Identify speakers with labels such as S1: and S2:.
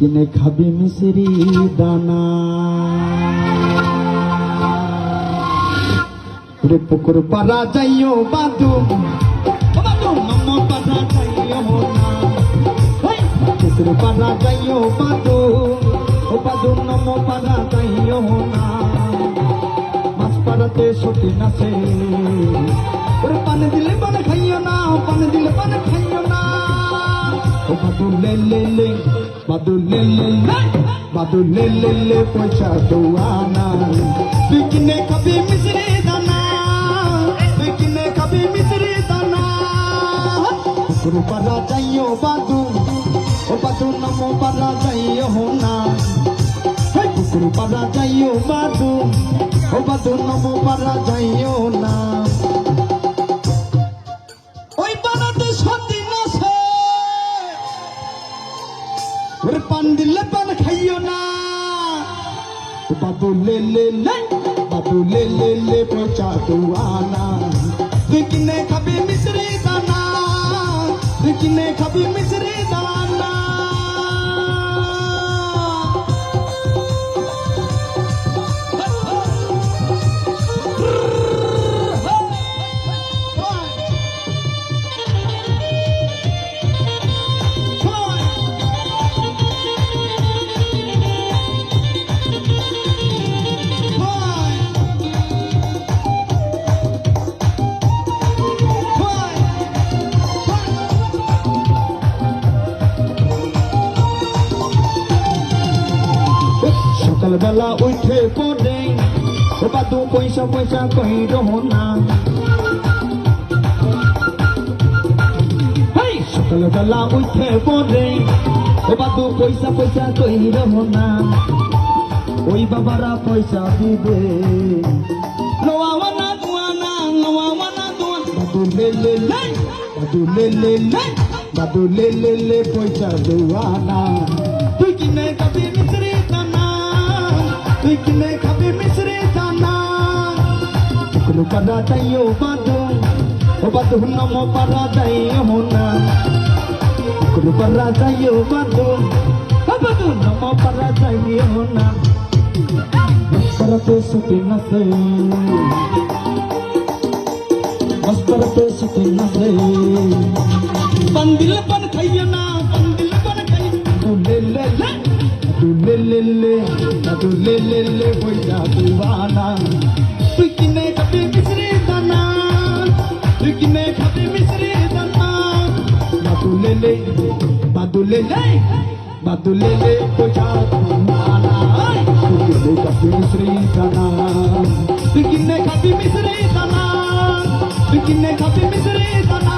S1: কিনে খাবি মিশ্রি দানা রে পুকুর পাড়া যাইও বাদু বাদু নম পাড়া যাইও না পুকুর পাড়া যাইও বাদু ও বাদু নম পাড়া যাইও না মাছ পাড়াতে সতী নাচে ওরে পানি দিলে পানি খাইও না পানি দিলে পানি খাইও না ও বাদু লে লে লে বাদু লে লে লে বাদু লে লে লে পয়সা দোয়ানা তুই কিনে খাবি মিশ্রি দানা তুই কিনে খাবি মিশ্রি দানা পুকুর পাড়া যাইও বাদু ও বাদু নম পাড়া যাইও না পুকুর পাড়া যাইও বাদু ও বাদু নম পাড়া যাইও না ওই পাড়াতে সতী নাচে ওরে পান দিলে পান খাইও না বাদু লে লে লে বাদু লে লে লে পয়সা দোয়ানা তুই কিনে খাবি মিশ্রি দানা তুই কিনে খাবি মিশ্রি দানা সকালবেলা উঠে পড়ে ও বাদু পয়সা পয়সা কইরো না সকালবেলা উঠে পড়ে ও বাদু পয়সা পয়সা কইরো না ওই বাবারা পয়সা দিবে লোয়াওয়ানা দুয়ানা লোয়াওয়ানা দুয়ানা বাদু লে লে লে বাদু লে লে লে বাদু লে লে লে পয়সা দুয়ানা তুই কিনে খাবি মিশ্রি দানা তুই কিনে খাবি মিশ্রি দানা পুকুর পাড়া যাইও বাদু ও বাদু নম পাড়া যাইও না পুকুর পাড়া যাইও বাদু ও বাদু নম পাড়া যাইও না মস্তরতে সতী নাচে মস্তরতে সতী নাচে পান দিলে পান খাইও না পান দিলে পান খাইও লে লে লে লে লে লে বাদু লে লে লে পয়সা দোয়ানা তুই কিনে খাবি মিশ্রি দানা তুই কিনে খাবি মিশ্রি দানা বাদু লে লে বাদু লে লে বাদু লে লে পয়সা দোয়ানা তুই কিনে খাবি মিশ্রি দানা তুই কিনে খাবি মিশ্রি দানা তুই কিনে খাবি মিশ্রি দানা